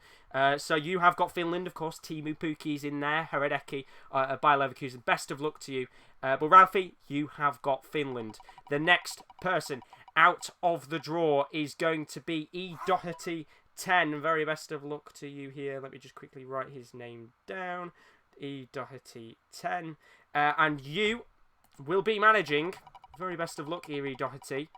So you have got Finland, of course. Teemu Pukki's in there. Hradecki, Bayer Leverkusen. Best of luck to you. But Ralphie, you have got Finland. The next person out of the draw is going to be E. Doherty 10. Very best of luck to you here. Let me just quickly write his name down. E. Doherty 10. And you will be managing... Very best of luck here, E. Doherty.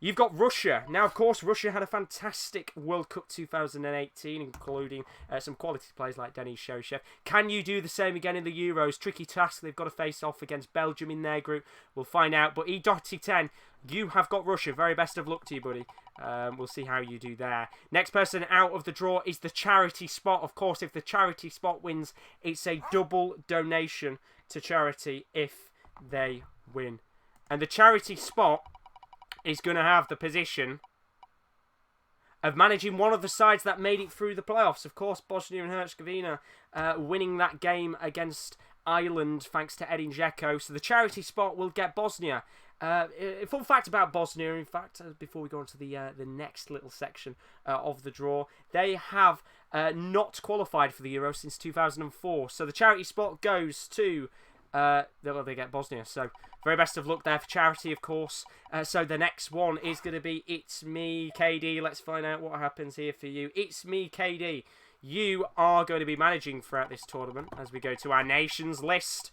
You've got Russia. Now, of course, Russia had a fantastic World Cup 2018, including some quality players like Denis Cheryshev. Can you do the same again in the Euros? Tricky task. They've got to face off against Belgium in their group. We'll find out. But E. Doherty 10, you have got Russia. Very best of luck to you, buddy. We'll see how you do there. Next person out of the draw is the charity spot. Of course, if the charity spot wins, it's a double donation to charity if they win. And the charity spot is going to have the position of managing one of the sides that made it through the playoffs. Of course, Bosnia and Herzegovina winning that game against Iceland thanks to Edin Dzeko. So the charity spot will get Bosnia. A fun fact about Bosnia, in fact, before we go on to the next little section of the draw, they have not qualified for the Euro since 2004. So the charity spot goes to... they get Bosnia. So very best of luck there for charity, of course. So the next one is going to be It's Me KD. Let's find out what happens here for you. It's Me KD. You are going to be managing throughout this tournament as we go to our nations list.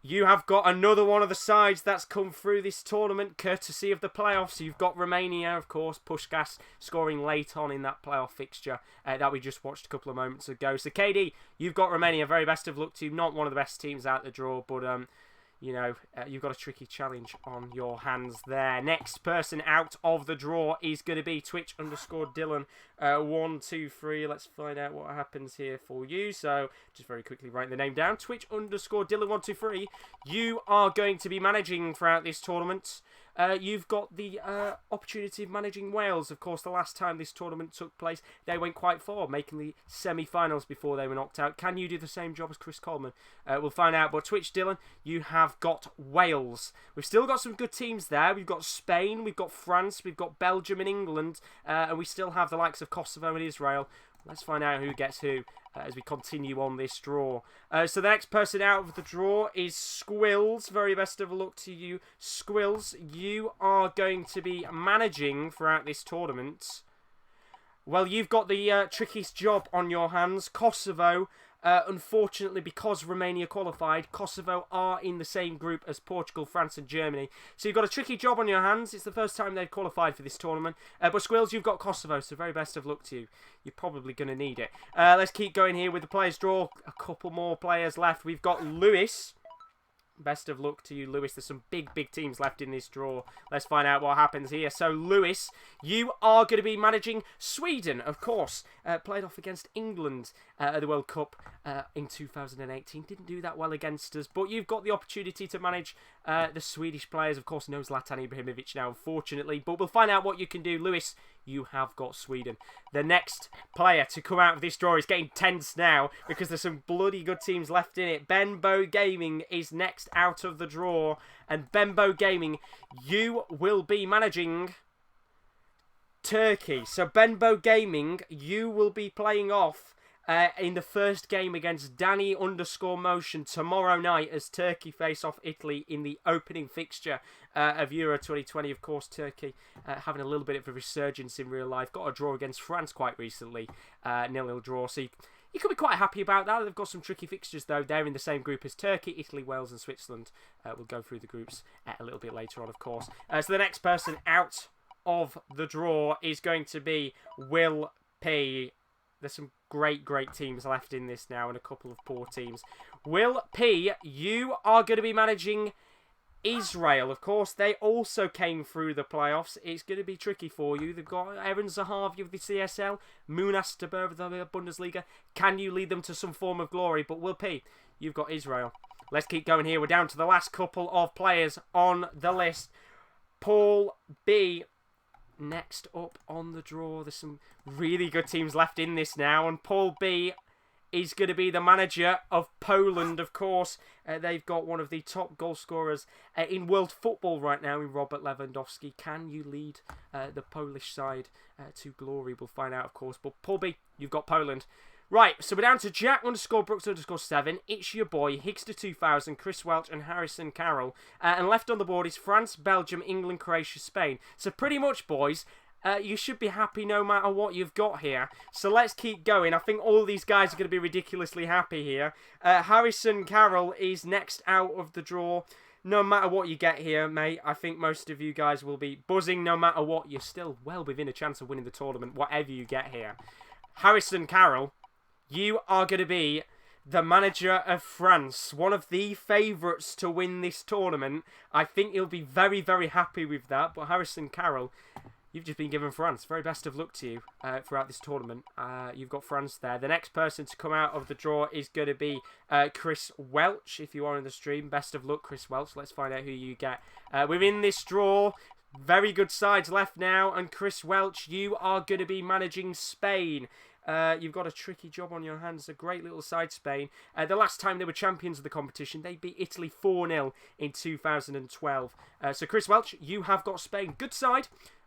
You have got another one of the sides that's come through this tournament, courtesy of the playoffs. You've got Romania, of course, Puskás scoring late on in that playoff fixture that we just watched a couple of moments ago. So, KD, you've got Romania. Very best of luck to you. Not one of the best teams out the draw, but, you know, you've got a tricky challenge on your hands there. Next person out of the draw is going to be Twitch_Dylan 123. Let's find out what happens here for you. So, just very quickly write the name down. Twitch_Dylan 123. You are going to be managing throughout this tournament. You've got the opportunity of managing Wales. Of course, the last time this tournament took place, they went quite far, making the semi-finals before they were knocked out. Can you do the same job as Chris Coleman? We'll find out. But Twitch Dylan, you have got Wales. We've still got some good teams there. We've got Spain, we've got France, we've got Belgium and England, and we still have the likes of Kosovo and Israel. Let's find out who gets who as we continue on this draw. So the next person out of the draw is Squills. Very best of luck to you, Squills. You are going to be managing throughout this tournament Well, you've got the trickiest job on your hands. Kosovo, unfortunately, because Romania qualified, Kosovo are in the same group as Portugal, France and Germany. So you've got a tricky job on your hands. It's the first time they've qualified for this tournament. But Squills, you've got Kosovo, so very best of luck to you. You're probably going to need it. Let's keep going here with the players' draw. A couple more players left. We've got Lewis. Best of luck to you, Lewis. There's some big teams left in this draw. Let's find out what happens here. So, Lewis, you are going to be managing Sweden, of course. Played off against England at the World Cup in 2018. Didn't do that well against us, but you've got the opportunity to manage the Swedish players. Of course, no Zlatan Ibrahimovic now, unfortunately, but we'll find out what you can do. Lewis, you have got Sweden. The next player to come out of this draw is getting tense now because there's some bloody good teams left in it. Benbow Gaming is next out of the draw, and Benbow Gaming, you will be managing Turkey. So Benbow Gaming, you will be playing off in the first game against Danny_Motion tomorrow night as Turkey face off Italy in the opening fixture of Euro 2020. Of course, Turkey having a little bit of a resurgence in real life. Got a draw against France quite recently, 0-0 draw. So you could be quite happy about that. They've got some tricky fixtures, though. They're in the same group as Turkey, Italy, Wales and Switzerland. We'll go through the groups a little bit later on, of course. So the next person out of the draw is going to be WillP. There's some great teams left in this now and a couple of poor teams. WillP, you are going to be managing Israel. Of course, they also came through the playoffs. It's going to be tricky for you. They've got Eren Zahavi of the CSL, Munas Taber of the Bundesliga. Can you lead them to some form of glory? But WillP, you've got Israel. Let's keep going here. We're down to the last couple of players on the list. Paul B. next up on the draw. There's some really good teams left in this now, and Paul B is going to be the manager of Poland, of course. They've got one of the top goal scorers in world football right now in Robert Lewandowski. Can you lead the Polish side to glory? We'll find out, of course. But Paul B, you've got Poland. Right, so we're down to Jack_Brooks_7. It's your boy, Higster2000, Chris Welch and Harrison Carroll. And left on the board is France, Belgium, England, Croatia, Spain. So pretty much, boys, you should be happy no matter what you've got here. So let's keep going. I think all these guys are going to be ridiculously happy here. Harrison Carroll is next out of the draw. No matter what you get here, mate, I think most of you guys will be buzzing no matter what. You're still well within a chance of winning the tournament, whatever you get here. Harrison Carroll, you are going to be the manager of France, one of the favourites to win this tournament. I think you'll be very happy with that. But Harrison Carroll, you've just been given France. Very best of luck to you throughout this tournament. You've got France there. The next person to come out of the draw is going to be Chris Welch. If you are in the stream, best of luck, Chris Welch. Let's find out who you get. Within this draw, very good sides left now. And Chris Welch, you are going to be managing Spain. You've got a tricky job on your hands. A great little side, Spain. The last time they were champions of the competition, they beat Italy 4-0 in 2012. So Chris Welch, you have got Spain. Good side.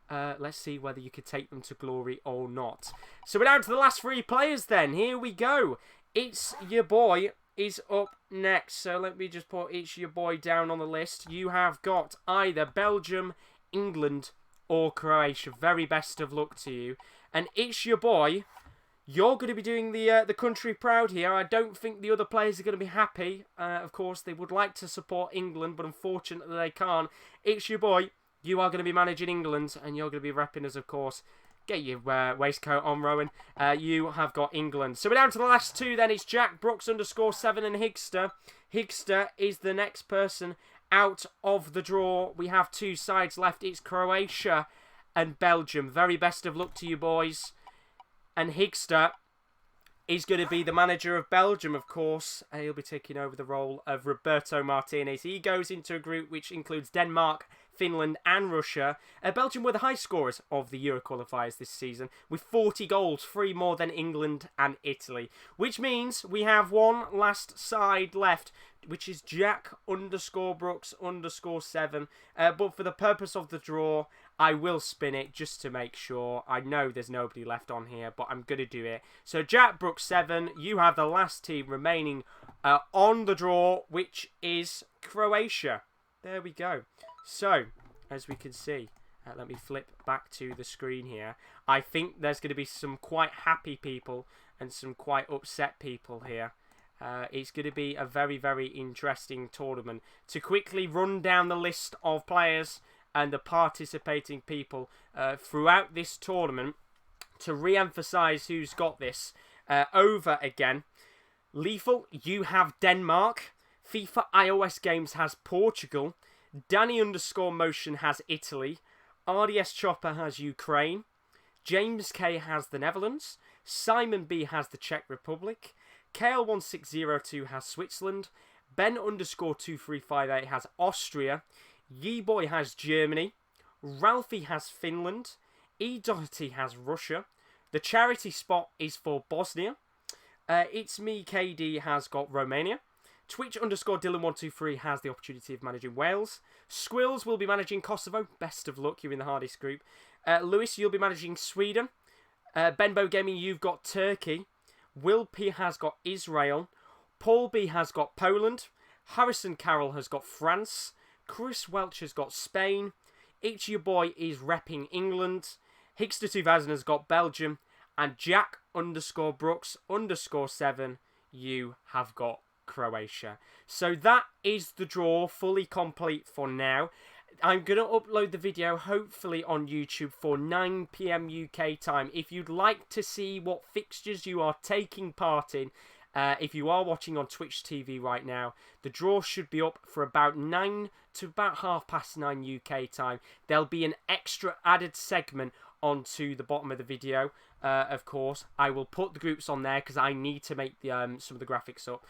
Let's see whether you could take them to glory or not. So we're down to the last three players then. Here we go. It's your boy is up next. So let me just put It's Your Boy down on the list. You have got either Belgium, England or Croatia. Very best of luck to you. And It's Your Boy, you're going to be doing the country proud here. I don't think the other players are going to be happy. Of course, they would like to support England, but unfortunately they can't. It's Your Boy, you are going to be managing England, and you're going to be repping us, of course. Get your waistcoat on, Rowan. You have got England. So we're down to the last two then. It's Jack Brooks_7 and Higster. Higster is the next person out of the draw. We have two sides left. It's Croatia and Belgium. Very best of luck to you, boys. And Higster is going to be the manager of Belgium, of course. He'll be taking over the role of Roberto Martinez. He goes into a group which includes Denmark, Finland and Russia. Belgium were the high scorers of the Euro qualifiers this season, with 40 goals, 3 more than England and Italy. Which means we have one last side left, which is Jack_Brooks_7. But for the purpose of the draw, I will spin it just to make sure. I know there's nobody left on here, but I'm going to do it. So Jack Brooks7, you have the last team remaining on the draw, which is Croatia. There we go. So, as we can see, Let me flip back to the screen here. I think there's going to be some quite happy people and some quite upset people here. It's going to be a very, very interesting tournament. To quickly run down the list of players and the participating people throughout this tournament, to re-emphasise who's got this over again. Lethal, you have Denmark. FIFA iOS Games has Portugal. Danny_Motion has Italy. RDS Chopper has Ukraine. James K has the Netherlands. Simon B has the Czech Republic. KL1602 has Switzerland. Ben_2358 has Austria. Yeboy has Germany. Ralphie has Finland. E. has Russia. The charity spot is for Bosnia. It's MeKD has got Romania. Twitch_Dylan123 has the opportunity of managing Wales. Squills will be managing Kosovo. Best of luck, you're in the hardest group. Lewis, you'll be managing Sweden. Benbow Gaming, you've got Turkey. WillP has got Israel. Paul B has got Poland. Harrison Carroll has got France. Chris Welch has got Spain. It's Your Boy is repping England. Higster2000 has got Belgium. And Jack_Brooks_7, you have got Croatia. So that is the draw, fully complete for now. I'm going to upload the video hopefully on YouTube for 9 PM UK time. If you'd like to see what fixtures you are taking part in, if you are watching on Twitch TV right now, the draw should be up for about 9 to about 9:30 UK time. There'll be an extra added segment onto the bottom of the video. Of course, I will put the groups on there because I need to make the some of the graphics up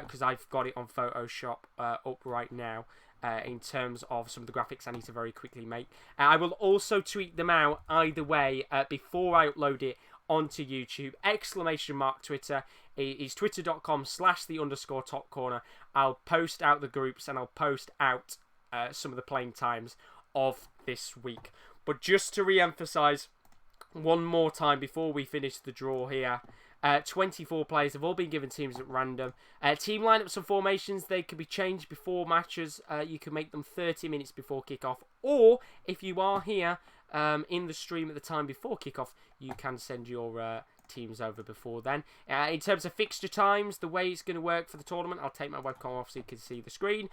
because I've got it on Photoshop up right now. In terms of some of the graphics I need to very quickly make. I will also tweet them out either way before I upload it onto YouTube. !Twitter is twitter.com/the_top corner. I'll post out the groups and I'll post out some of the playing times of this week. But just to re-emphasise one more time before we finish the draw here, 24 players have all been given teams at random. Team lineups and formations, they can be changed before matches. You can make them 30 minutes before kickoff. Or, if you are here in the stream at the time before kickoff, you can send your teams over before then. In terms of fixture times, the way it's going to work for the tournament, I'll take my webcam off so you can see the screen.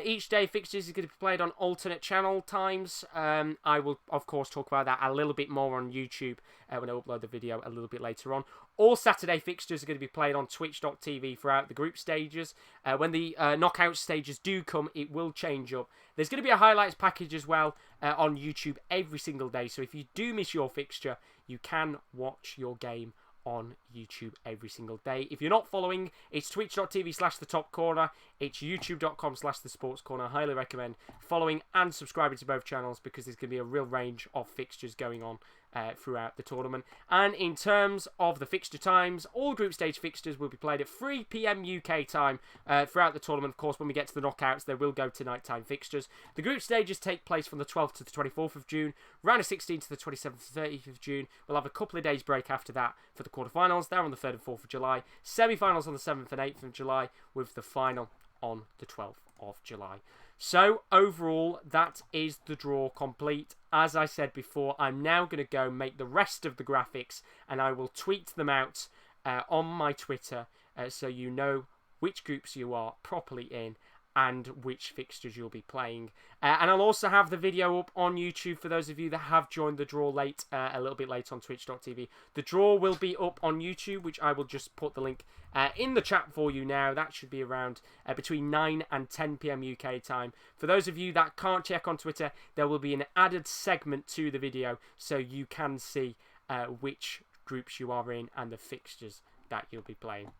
Each day fixtures is going to be played on alternate channel times. I will of course talk about that a little bit more on YouTube when I upload the video a little bit later on. All Saturday fixtures are going to be played on twitch.tv throughout the group stages. When the knockout stages do come, it will change up. There's going to be a highlights package as well on YouTube every single day. So if you do miss your fixture, you can watch your game on YouTube every single day. If you're not following, it's twitch.tv/thetopcorner. It's youtube.com/thesportscorner. I highly recommend following and subscribing to both channels because there's going to be a real range of fixtures going on throughout the tournament. And in terms of the fixture times, all group stage fixtures will be played at 3 PM UK time throughout the tournament. Of course, when we get to the knockouts, they will go to nighttime fixtures. The group stages take place from the 12th to the 24th of June, round of 16 to the 27th to 30th of June. We'll have a couple of days break after that for the quarterfinals. They're on the 3rd and 4th of July. Semi-finals on the 7th and 8th of July, with the final on the 12th of July. So, overall, that is the draw complete. As I said before, I'm now going to go make the rest of the graphics and I will tweet them out on my Twitter so you know which groups you are properly in and which fixtures you'll be playing. And I'll also have the video up on YouTube for those of you that have joined the draw late, a little bit late on twitch.tv. The draw will be up on YouTube, which I will just put the link in the chat for you now. That should be around between 9 and 10 PM UK time. For those of you that can't check on Twitter, there will be an added segment to the video so you can see which groups you are in and the fixtures that you'll be playing.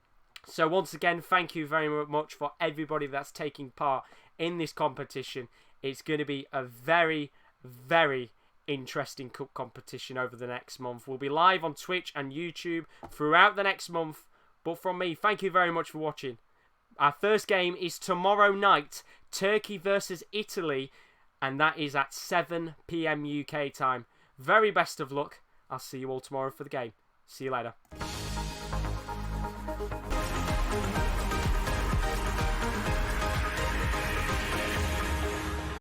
So once again, thank you very much for everybody that's taking part in this competition. It's going to be a very, very interesting cup competition over the next month. We'll be live on Twitch and YouTube throughout the next month. But from me, thank you very much for watching. Our first game is tomorrow night, Turkey versus Italy, and that is at 7 PM UK time. Very best of luck. I'll see you all tomorrow for the game. See you later.